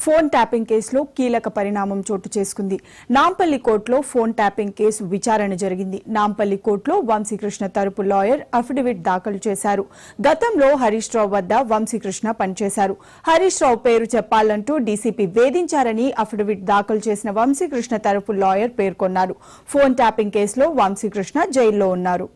Phone tapping కేసులో కీలక పరిణామం చోటు చేసుకుంది. నాంపల్లి కోర్టులో ఫోన్ ట్యాపింగ్ కేసు విచారణ జరిగింది. నాంపల్లి కోర్టులో వంశీకృష్ణ తరపు లాయర్ అఫిడవిట్ దాఖలు చేశారు. గతంలో హరీష్ రావు వద్ద వంశీకృష్ణ పనిచేశారు. హరీష్ రావు పేరు చెప్పాలంటూ డీసీపీ వేధించారని అఫిడవిట్ దాఖలు చేసిన వంశీకృష్ణ తరపు లాయర్ పేర్కొన్నారు. ఫోన్ ట్యాపింగ్ కేసులో వంశీకృష్ణ జైల్లో ఉన్నారు.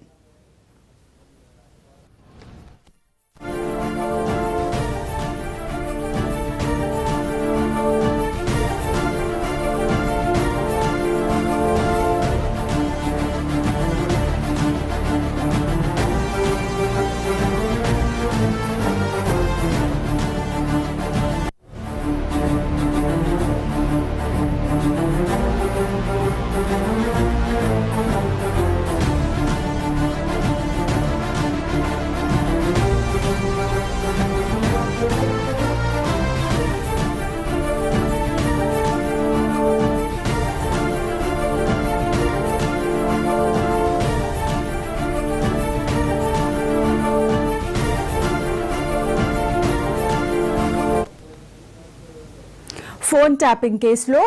ఫోన్ ట్యాపింగ్ కేసులో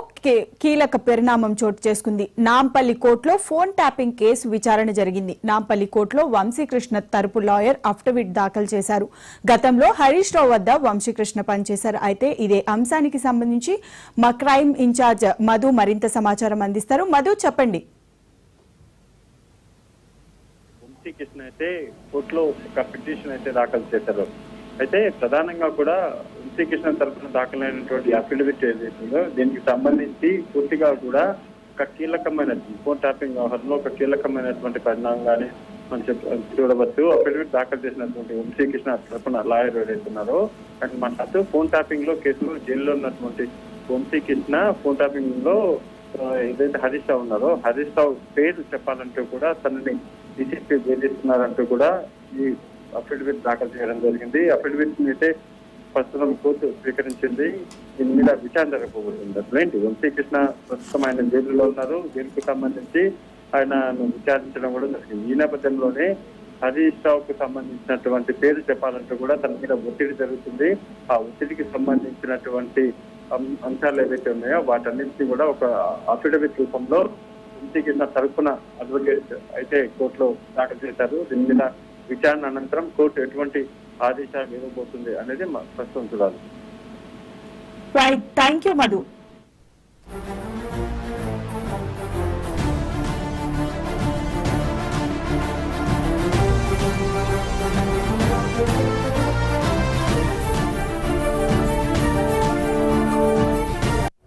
కీలక పరిణామం చోటు చేసుకుంది. నాంపల్లి కోర్టులో ఫోన్ ట్యాపింగ్ కేసు విచారణ జరిగింది. నాంపల్లి కోర్టులో వంశీకృష్ణ తరపు లాయర్ అఫిడవిట్ దాఖలు చేశారు. గతంలో హరీష్ రావు వద్ద వంశీకృష్ణ పనిచేశారు. అయితే ఇదే అంశానికి సంబంధించి మా క్రైమ్ ఇన్ఛార్జ్ మధు మరింత సమాచారం అందిస్తారు. మధు, చెప్పండి. వంశీకృష్ణ అయితే కోర్టులో ఒక పిటిషన్ అయితే దాఖలు చేశారు. అయితే ప్రధానంగా కూడా వంశీకృష్ణ తరఫున దాఖలైనటువంటి అఫిడవిట్ ఏదైతుందో దీనికి సంబంధించి పూర్తిగా కూడా ఒక కీలకమైన ఫోన్ ట్యాపింగ్ వ్యవహారంలో ఒక కీలకమైనటువంటి పరిణామంగానే మనం చూడవచ్చు. అఫిడవిట్ దాఖలు చేసినటువంటి వంశీకృష్ణ తరఫున లాయర్ ఏదైతున్నారో అంటే మన ఫోన్ ట్యాపింగ్ లో కేసులో జైల్లో ఉన్నటువంటి వంశీకృష్ణ ఫోన్ ట్యాపింగ్ లో ఏదైతే హరీష్ రావు ఉన్నారో హరీష్ రావు పేరు చెప్పాలంటూ కూడా తనని డీసీపీ వేధిస్తున్నారంటూ కూడా ఈ అఫిడవిట్ దాఖలు చేయడం జరిగింది. అఫిడవిట్ అయితే ప్రస్తుతం కోర్టు స్వీకరించింది. దీని మీద విచారణ జరగబోతుంది. అసలేంటి వంశీకృష్ణ ప్రస్తుతం ఆయన జైలులో ఉన్నారు. దీనికి సంబంధించి ఆయన విచారించడం కూడా జరిగింది. ఈ నేపథ్యంలోనే హరీష్ రావుకు సంబంధించినటువంటి పేరు చెప్పాలంటూ కూడా తన మీద ఒత్తిడి జరుగుతుంది. ఆ ఒత్తిడికి సంబంధించినటువంటి అంశాలు ఏవైతే ఉన్నాయో వాటన్నింటినీ కూడా ఒక అఫిడవిట్ రూపంలో వంశీకృష్ణ తరఫున అడ్వకేట్ అయితే కోర్టులో దాఖలు చేశారు. దీని మీద విచారణ అనంతరం కోర్టు ఎటువంటి ఆదేశాలు ఇవ్వబోతుంది అనేది ప్రస్తుతం చూడాలి. Thank you Madhu.